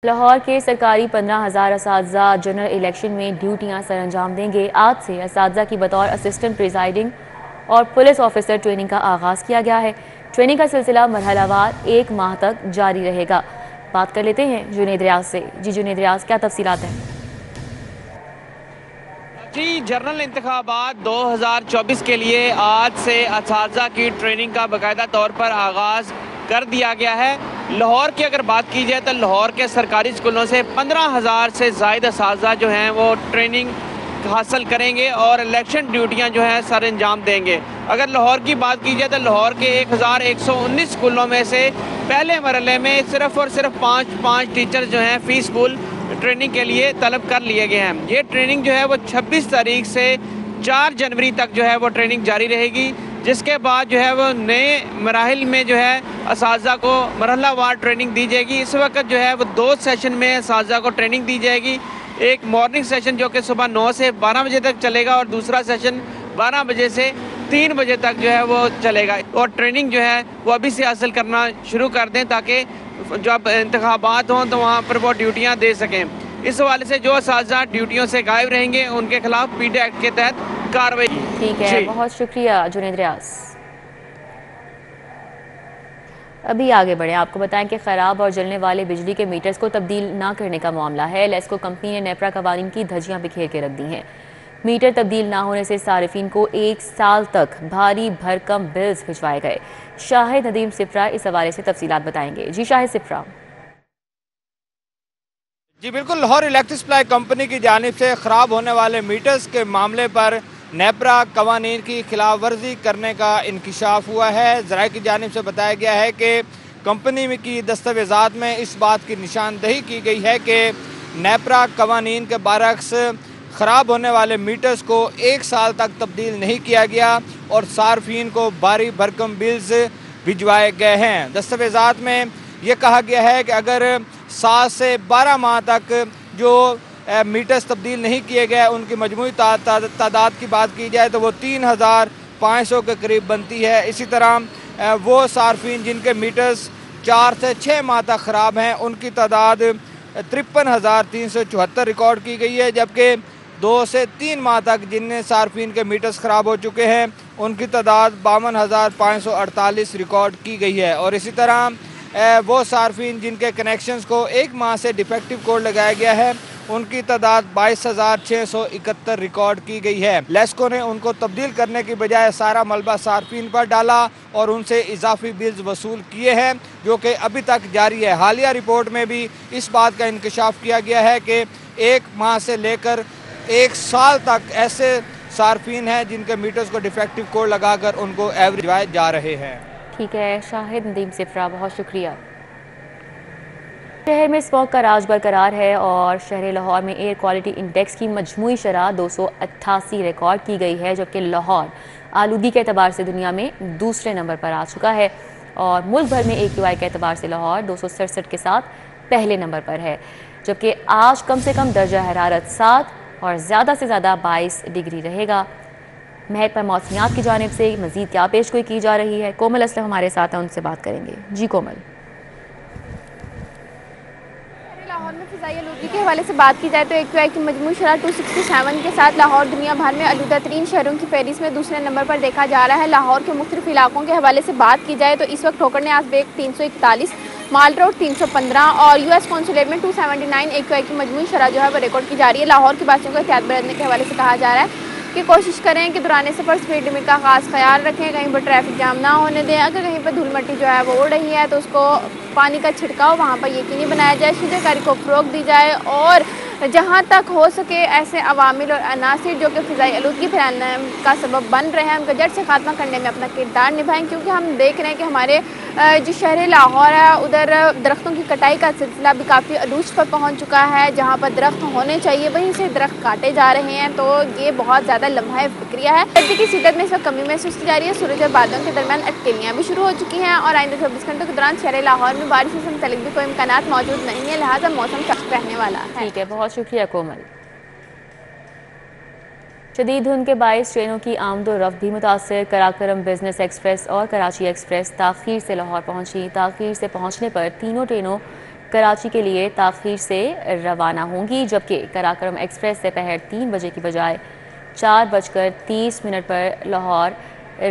लाहौर के सरकारी 15,000 असातिज़ा general election में ड्यूटियां सरअंजाम देंगे। आज से असातिज़ा की बतौर असिस्टेंट प्रिजाइडिंग और पुलिस ऑफिसर ट्रेनिंग का आगाज़ किया गया है। ट्रेनिंग का सिलसिला मरहलावार 1 माह तक जारी रहेगा। बात कर लेते हैं जुनेद रियाज से। जी जुनेद रियाज, क्या तफसीलात हैं? जी, जनरल इंतखाबात 2024 के लिए आज से असातिज़ा की ट्रेनिंग का बाकायदा तौर पर आगाज़ कर दिया गया है। लाहौर की अगर बात की जाए तो लाहौर के सरकारी स्कूलों से 15,000 से ज़ायद असातिज़ा जो हैं वो ट्रेनिंग हासिल करेंगे और इलेक्शन ड्यूटियां जो हैं सर अंजाम देंगे। अगर लाहौर की बात की जाए तो लाहौर के 1119 स्कूलों में से पहले मरहले में सिर्फ और सिर्फ पाँच टीचर जो हैं फ़ी स्कूल ट्रेनिंग के लिए तलब कर लिए गए हैं। ये ट्रेनिंग जो है वो 26 तारीख से 4 जनवरी तक जो है वो ट्रेनिंग जारी रहेगी, जिसके बाद जो है वो नए मराहिल में जो है असातिज़ा को मरहलावार ट्रेनिंग दी जाएगी। इस वक्त जो है वो 2 सेशन में असातिज़ा को ट्रेनिंग दी जाएगी। एक मॉर्निंग सेशन जो कि सुबह 9 से 12 बजे तक चलेगा और दूसरा सेशन 12 बजे से 3 बजे तक जो है वो चलेगा। और ट्रेनिंग जो है वो अभी से हासिल करना शुरू कर दें ताकि जब इंतखाबात हों तो वहाँ पर वो ड्यूटियाँ दे सकें। इस हवाले से जो असातिज़ा ड्यूटियों से गायब रहेंगे उनके खिलाफ पीडी एक्ट के तहत कार्रवाई। ठीक है, बहुत शुक्रिया जुनेद रियाज। अभी आगे बढ़े, आपको बताएं कि ख़राब और जलने वाले बिजली के मीटर्स को तब्दील ना करने का मामला है। लेस्को कंपनी ने नेपरा कवानीन की धज्जियां बिखेर के रख दी हैं। मीटर तब्दील ना होने से सारिफिन को 1 साल तक भारी भरकम बिल्स भिजवाए गए। शाहिद नदीम सिफ्रा इस हवाले से तफसीलात बताएंगे। जी शाहिद सिफ्रा। जी बिल्कुल, लाहौर इलेक्ट्रिक सप्लाई कंपनी की जानिब से ख़राब होने वाले मीटर्स के मामले पर नेपरा कवानीन की खिलाफ वर्जी करने का इंकशाफ हुआ है। ज़राए की जानिब से बताया गया है कि कंपनी में की दस्तावेज़ात में इस बात की निशानदही की गई है कि नेपरा कवानीन के बरअक्स ख़राब होने वाले मीटर्स को 1 साल तक तब्दील नहीं किया गया और सार्फिन को भारी भरकम बिल्स भिजवाए गए हैं। दस्तावेज़ात में ये कहा गया है कि अगर 7 से 12 माह तक जो मीटर्स तब्दील नहीं किए गए उनकी मजमूई तादाद की बात की जाए तो वो 3,500 के करीब बनती है। इसी तरह वो सार्फिन जिनके मीटर्स 4 से 6 माह तक ख़राब हैं उनकी तादाद 53,374 रिकॉर्ड की गई है, जबकि 2 से 3 माह तक जिन सार्फिन के मीटर्स ख़राब हो चुके हैं उनकी तादाद 52,548 रिकॉर्ड की गई है। और इसी तरह वो सार्फिन जिनके कनेक्शंस को 1 माह से डिफेक्टिव कोड लगाया गया है उनकी तादाद 22,671 रिकॉर्ड की गई है। लेस्को ने उनको तब्दील करने की बजाय सारा मलबा सार्फिन पर डाला और उनसे इजाफी बिल्स वसूल किए हैं, जो कि अभी तक जारी है। हालिया रिपोर्ट में भी इस बात का इंकशाफ किया गया है कि 1 माह से लेकर 1 साल तक ऐसे सार्फिन हैं जिनके मीटर्स को डिफेक्टिव कोड लगाकर उनको एवरेज जा रहे हैं। ठीक है शाहिद नदीम सिफ्रा, बहुत शुक्रिया। शहर में स्मॉग का राज बरकरार है और शहर लाहौर में एयर क्वालिटी इंडेक्स की मजमूई शरह 288 रिकॉर्ड की गई है, जबकि लाहौर आलूगी के एतबार से दुनिया में दूसरे नंबर पर आ चुका है और मुल्क भर में AQI के एतबार से लाहौर 267 के साथ पहले नंबर पर है। जबकि आज कम से कम दर्जा हरारत 7 और ज़्यादा से ज़्यादा 22 डिग्री रहेगा। महकमा मौसमियात की जानिब से मज़ीद क्या पेशगोई की जा रही है, कोमल असलम हमारे साथ हैं, उनसे बात करेंगे। जी कोमल। लाहौर में फ़िज़ाई आलूगी के हवाले से बात की जाए तो AQI की मजमूई शरह 267 के साथ लाहौर दुनिया भर में आलूदा तरीन शहरों की फहरिस्त में दूसरे नंबर पर देखा जा रहा है। लाहौर के मुख्तलिफ इलाकों के हवाले से बात की जाए तो इस वक्त ठोकर न्याज़ बेग 341, माल रोड 315 और US कौंसुलेट में 279 AQI की मजमूई शरह जो है वो रिकॉर्ड की जा रही है। लाहौर के बासियों को एहतियात बरतने के हवाले से कहा जा रहा है कि कोशिश करें कि दौरान सफ़र स्पीड लिमिट का खास ख्याल रखें, कहीं पर ट्रैफिक जाम ना होने दें। अगर कहीं पर धूल मट्टी जो है वो उड़ रही है तो उसको पानी का छिड़काव वहाँ पर यकीनी बनाया जाए, शुजाकारी को फ़रोग़ दी जाए और जहाँ तक हो सके ऐसे अवामिल और अनासिर जो कि फ़िज़ाई आलूदगी फैलाने का सबब बन रहे हैं उनका जड़ से खात्मा करने में अपना किरदार निभाएं, क्योंकि हम देख रहे हैं कि हमारे जो शहर लाहौर है उधर दरख्तों की कटाई का सिलसिला भी काफ़ी अरूज पर पहुँच चुका है। जहाँ पर दरख्त होने चाहिए वहीं से दरख्त काटे जा रहे हैं, तो ये बहुत ज़्यादा लम्हा प्रक्रिया है। सर्दी की शिद्दत में इस वक्त कमी महसूस की जा रही है। सूरज और बादलों के दरमियान अटकलियाँ भी शुरू हो चुकी हैं और आइंदा 24 घंटों के दौरान शहर लाहौर में बारिश से मुतल्लिक़ भी कोई इम्कानात मौजूद नहीं है, लिहाजा मौसम सख्त रहने वाला है। ठीक है, बहुत शुक्रिया कोमल। शदीद धुंध के बायस ट्रेनों की आमदोरफ्त भी मुतासर। कराकरम बिजनेस एक्सप्रेस और कराची एक्सप्रेस ताख़ीर से लाहौर पहुंची। ताख़ीर से पहुंचने पर तीनों ट्रेनों कराची के लिए ताख़ीर से रवाना होंगी, जबकि कराकोरम एक्सप्रेस दोपहर 3 बजे की बजाय 4:30 पर लाहौर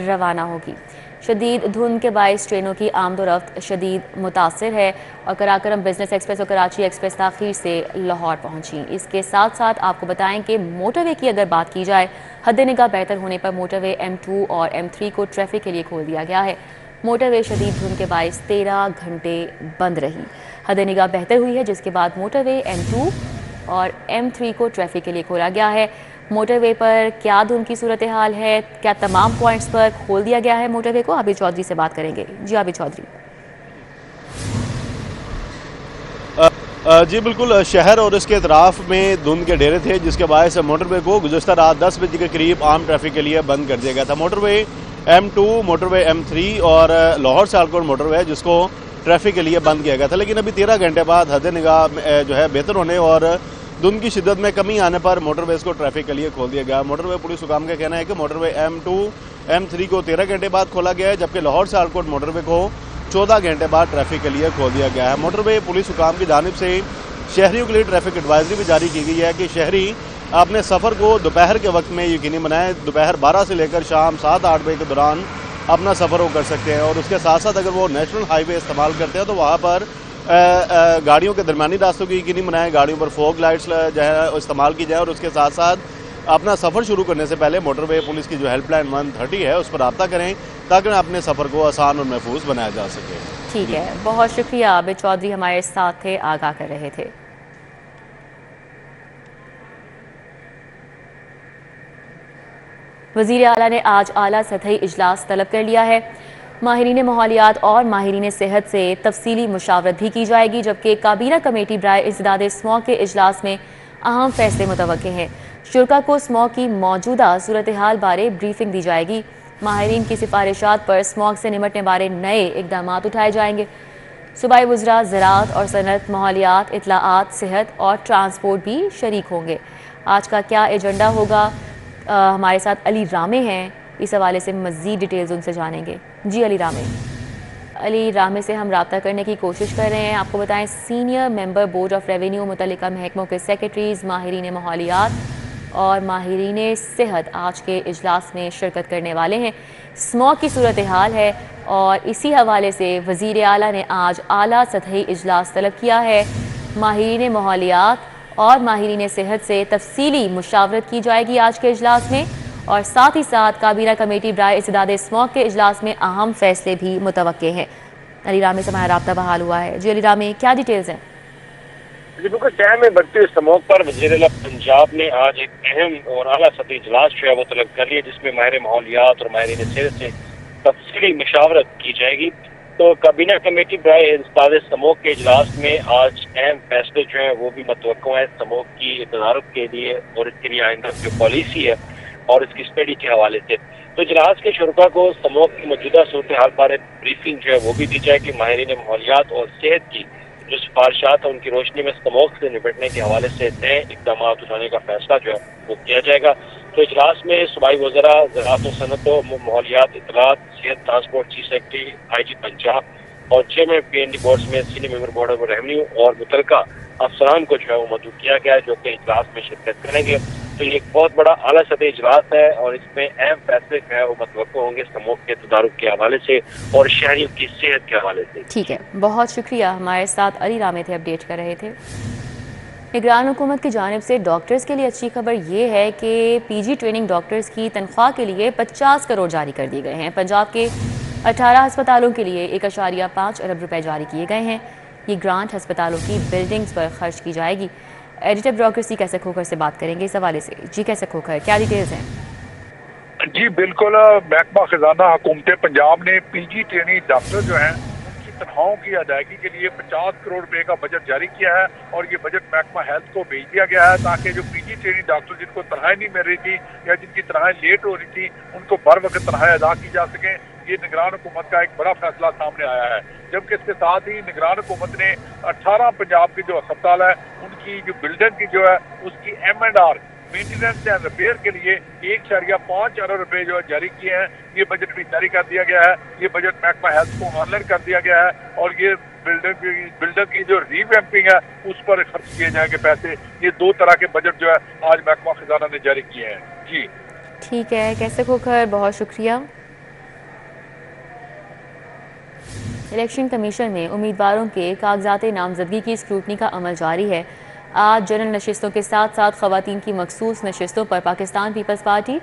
रवाना होगी। शदीद धुंध के बायस ट्रेनों की आमदोरफ्त शदीद मुतासिर है और कराकोरम बिजनेस एक्सप्रेस और कराची एक्सप्रेस ताख़ीर से लाहौर पहुंची। इसके साथ साथ आपको बताएं कि मोटरवे की अगर बात की जाए, हद निगाह बेहतर होने पर मोटरवे M2 और M3 को ट्रैफिक के लिए खोल दिया गया है। मोटरवे शदीद धुंध के बायस 13 घंटे बंद रही। हद निगाह बेहतर हुई है, जिसके बाद मोटरवे M2 और M3 को ट्रैफिक के लिए खोला गया है। मोटरवे पर क्या धुंध की सूरत हाल है, क्या तमाम पॉइंट्स पर खोल दिया गया है मोटरवे को, आबिद चौधरी से बात करेंगे। जी आबिद चौधरी। जी बिल्कुल, शहर और इसके अतराफ में धुंध के डेरे थे, जिसके बायस मोटरवे को गुज़श्ता रात 10 बजे के करीब आम ट्रैफिक के लिए बंद कर दिया गया था। मोटरवे M2, मोटरवे M3 और लाहौर सियालकोट मोटरवे है जिसको ट्रैफिक के लिए बंद किया गया था, लेकिन अभी 13 घंटे बाद हद निगाह जो है बेहतर होने और धुंध की शिद्दत में कमी आने पर मोटरवेज को ट्रैफिक के लिए खोल दिया गया। मोटरवे पुलिस हुकाम का कहना है कि मोटरवे M2, M3 को 13 घंटे बाद खोला गया है, जबकि लाहौर सियालकोट मोटरवे को 14 घंटे बाद ट्रैफिक के लिए खोल दिया गया है। मोटरवे पुलिस हुकाम की जानिब से शहरियों के लिए ट्रैफिक एडवाइजरी भी जारी की गई है कि शहरी अपने सफ़र को दोपहर के वक्त में यकीनी बनाएं। दोपहर 12 से लेकर शाम 7-8 बजे के दौरान अपना सफ़र वो कर सकते हैं और उसके साथ साथ अगर वो नेशनल हाईवे इस्तेमाल करते हैं तो वहाँ पर गाड़ियों के दरमियानी रास्तों की यकीनी बनाएं, गाड़ियों पर फॉग लाइट्स जो है इस्तेमाल की जाए और उसके साथ साथ अपना सफ़र शुरू करने से पहले मोटरवे पुलिस की जो हेल्पलाइन 130 है उस पर रब्ता करें ताकि अपने सफ़र को आसान और महफूज बनाया जा सके। ठीक है, बहुत शुक्रिया आबिद चौधरी हमारे साथ थे, आगाह कर रहे थे। वज़ीर आला ने आज आला सतही इजलास तलब कर लिया है। माहिरीन माहौलियात और माहिरीन सेहत से तफसीली मुशावरत भी की जाएगी, जबकि काबीना कमेटी बराए इंसदाद स्मॉग के इजलास में अहम फैसले मुतवक्के हैं। शुरका को स्मॉग की मौजूदा सूरत हाल बारे ब्रीफिंग दी जाएगी। माहिरीन की सिफारिशात पर स्मॉग से निमटने बारे नए इकदाम उठाए जाएंगे। सूबाई वज़रा ज़राअत और सनअत, माहौलियात, इत्तलाआत, सेहत और ट्रांसपोर्ट भी शरीक होंगे। आज का क्या एजेंडा होगा, हमारे साथ अली रामे हैं, इस हवाले से मज़ीद डिटेल्स उनसे जानेंगे। जी अली रामे से हम रब्ता करने की कोशिश कर रहे हैं। आपको बताएं, senior member board of revenue मुतल्लिका महकमों के सेक्रेटरीज़, माहिरीन माहौलियात और माहिरीन सेहत आज के इजलास में शिरकत करने वाले हैं। स्मॉग की सूरत हाल है और इसी हवाले से वज़ीर आला ने आज आला सतही इजलास तलब किया है। माहिरीन माहौलियात और माहिरीन सेहत से तफसीली मुशावरत की जाएगी आज के इजलास में और साथ ही साथ काबीना कमेटी बराए इंसदाद स्मॉग के इजलास में अहम फैसले भी मुतवक्के हैं। अली रामे से हमारा रब्ता बहाल हुआ है। जी अली रामे, क्या डिटेल्स हैं? जी बिल्कुल, शहर में बढ़ते हुए स्मॉग पर वज़ीर-ए-आला पंजाब ने आज एक अहम और आला सतही इजलास जो है वो तलब कर लिया, जिसमें माहिर माहौलियात और माहिरीन सेहत से तफसीली मुशावरत की जाएगी। तो काबीना कमेटी बराए इंसदाद स्मॉग के इजलास में आज अहम फैसले जो हैं वो भी मुतवक्को हैं स्मॉग की तदारुक के लिए और इसके लिए आइंदा जो पॉलिसी है और इसकी स्टडी के हवाले से। तो इजलास के शुरका को स्मॉग की मौजूदा सूरत हाल बारे ब्रीफिंग जो है वो भी दी जाएगी। माहिरीन माहौलियात और सेहत की जो सिफारिशात है उनकी रोशनी में स्मॉग से निपटने के हवाले से नए इकदाम उठाने का फैसला जो है वो किया जाएगा। तो इजलास में सूबाई वज़रा ज़राअत, सनअत, माहौलियात, इत्तलाआत, सेहत, transport, chief secretary, IG Punjab और चेयरमैन PND बोर्ड में senior member board of revenue और मुतल्लिका अफसरान को जो है वो मौजूद किया गया है, जो कि इजलास में शिरकत करेंगे। तो ये एक बहुत बड़ा आला सतही इजलास है और इसमें अहम फैसले जो है वो मुतवक्को होंगे स्मॉग के तदारुक के हवाले से और शहरियों की सेहत के हवाले से। ठीक है, बहुत शुक्रिया। हमारे साथ अली रामे थे, अपडेट कर रहे थे। निगरान हुकूमत की जानिब से डॉक्टर्स के लिए अच्छी खबर ये है कि PG ट्रेनिंग डॉक्टर्स की तनख्वाह के लिए 50 करोड़ जारी कर दिए गए हैं। पंजाब के 18 अस्पतालों के लिए 1.5 अरब रुपए जारी किए गए हैं। ये ग्रांट अस्पतालों की बिल्डिंग्स पर खर्च की जाएगी। एडिटर ब्यूरोक्रेसी कैसे खोखर से बात करेंगे इस हवाले से। जी कैसे खोखर, क्या डिटेल्स हैं? जी बिल्कुल, महकमा खजाना हुकूमत पंजाब ने PG ट्रेनिंग डॉक्टर जो हैं उनकी तनख्वाहों की अदायगी के लिए 50 करोड़ रुपए का बजट जारी किया है और ये बजट महकमा हेल्थ को भेज दिया गया है ताकि जो PG ट्रेनिंग डॉक्टर जिनको तनख्वाहें नहीं मिल रही थी या जिनकी तनख्वाहें लेट हो रही थी उनको बर वक्त तनख्वाहें अदा की जा सकें। ये निगरान हुकूमत का एक बड़ा फैसला सामने आया है, जबकि इसके साथ ही निगरान हुकूमत ने 18 पंजाब के जो अस्पताल है उनकी जो बिल्डिंग की जो है उसकी M&R मेंटेनेंस एंड रिपेयर के लिए 1.5 अरब रुपए जो जारी किए हैं। ये बजट भी जारी कर दिया गया है। ये बजट महकमा हेल्थ को ऑनलाइन कर दिया गया है और ये बिल्डर की जो रीवैम्पिंग है उस पर खर्च किए जाएंगे पैसे। ये 2 तरह के बजट जो है आज महकमा खजाना ने जारी किए हैं। जी ठीक है, कैसे खोखर, बहुत शुक्रिया। इलेक्शन कमीशन में उम्मीदवारों के कागजात नामजदगी की स्क्रूटनी का अमल जारी है। आज जनरल नशिस्तों के साथ साथ खवातीन की मखसूस नशिस्तों पर पाकिस्तान पीपल्स पार्टी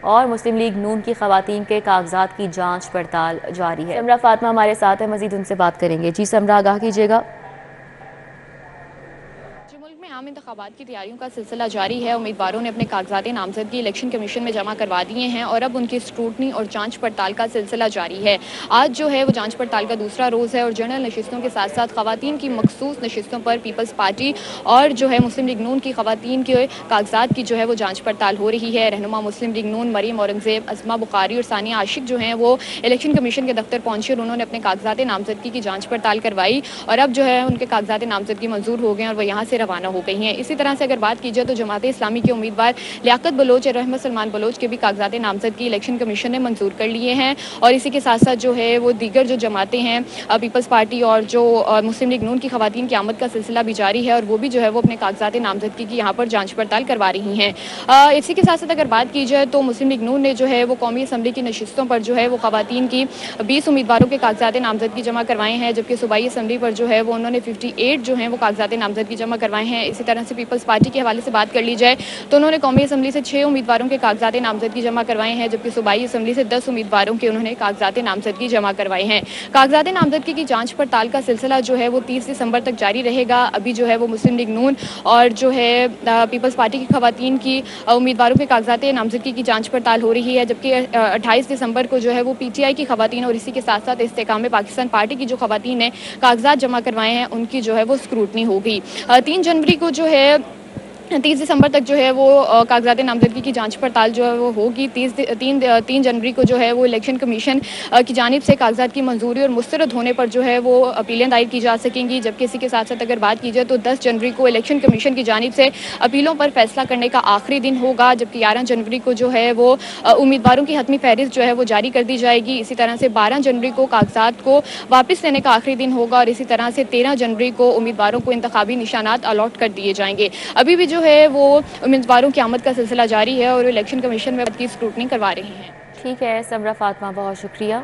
और मुस्लिम लीग नून की खवातीन के कागजात की जांच पड़ताल जारी है। समरा फातिमा हमारे साथ है, मजीद उनसे बात करेंगे। जी समरा, आगाह कीजिएगा। मुल्क में आम इंतखाबात की तैयारियों का सिलसिला जारी है। उम्मीदवारों ने अपने कागजात नामजदगी इलेक्शन कमीशन में जमा करवा दिए हैं और अब उनकी स्क्रूटनी और जांच पड़ताल का सिलसिला जारी है। आज जो है वो जांच पड़ताल का दूसरा रोज़ है और जनरल नशिस्तों के साथ साथ खवातीन की मखसूस नशिस्तों पर पीपल्स पार्टी और जो है मुस्लिम लीग नून की खवातीन के कागजात की जो है वो जाँच पड़ताल हो रही है। रहनुमा मुस्लिम लीग नून मरीम औरंगजेब, अज़मा बुखारी और सानिया आशिक जो हैं वो इलेक्शन कमीशन के दफ्तर पहुंचे और उन्होंने अपने कागजात नामजदगी की जाँच पड़ताल करवाई और अब जो है उनके कागजात नामजदगी मंजूर हो गए और वो यहाँ से रवाना हो गई हैं। इसी तरह से अगर बात की जाए तो जमात इस्लामी के उम्मीदवार लियाकत बलोच और रहमत सलमान बलोच के भी कागजात नामजदगी इलेक्शन कमीशन ने मंजूर कर लिए हैं और इसी के साथ साथ जो है वो दीगर जो जमातें हैं पीपल्स पार्टी और जो मुस्लिम लीग नून की खवातीन की आमद का सिलसिला भी जारी है और वो भी जो है वो अपने कागजात नामजदगी की यहाँ पर जाँच पड़ताल करवा रही हैं। इसी के साथ साथ अगर बात की जाए तो मुस्लिम लीग नून ने जो है वो कौमी असम्बली की नशिस्तों पर जो है वो खवातीन की 20 उम्मीदवारों के कागजात नामजदगी जमा करवाए हैं, जबकि सूबाई असम्बली पर जो है वो उन्होंने 58 जो है वो कागजात नामजदगी जमा करवाए हैं। इसी तरह से पीपल्स पार्टी के हवाले से बात कर ली जाए तो उन्होंने कौमी असम्बली से 6 उम्मीदवारों के कागजात नामजदगी जमा करवाए हैं, जबकि सूबाई असम्बली से 10 उम्मीदवारों के उन्होंने कागजात नामजदगी जमा करवाए हैं। कागजात नामजदगी की जांच पड़ताल का सिलसिला जो है वो 30 दिसंबर तक जारी रहेगा। अभी जो है वो मुस्लिम लीग नून और जो है पीपल्स पार्टी की खवातीन की उम्मीदवारों के कागजात नामजदगी की जांच पड़ताल हो रही है, जबकि 28 दिसंबर को जो है वो PTI की खवातीन और इसी के साथ साथ इस्तेकाम पाकिस्तान पार्टी की जो खवातीन ने कागजात जमा करवाए हैं उनकी जो है वो स्क्रूटनी होगी। 3 जनवरी को जो है 30 दिसंबर तक जो है वो कागजात नामजदगी की जांच पड़ताल जो है वो होगी। 3 जनवरी को जो है वो इलेक्शन कमीशन की जानिब से कागजात की मंजूरी और मुस्तरद होने पर जो है वो अपीलें दायर की जा सकेंगी, जबकि इसी के साथ साथ अगर बात की जाए तो 10 जनवरी को इलेक्शन कमीशन की जानिब से अपीलों पर फैसला करने का आखिरी दिन होगा, जबकि 11 जनवरी को जो है वो उम्मीदवारों की हतमी फहरिस्त जो है वो जारी कर दी जाएगी। इसी तरह से 12 जनवरी को कागजात को वापस लेने का आखिरी दिन होगा और इसी तरह से 13 जनवरी को उम्मीदवारों को इंतखाबी निशानात अलॉट कर दिए जाएंगे। अभी भी जो है वो उम्मीदवारों की आमद का सिलसिला जारी है और इलेक्शन कमीशन में की स्क्रूटनी करवा रही हैं। ठीक है समरा फातिमा, बहुत शुक्रिया।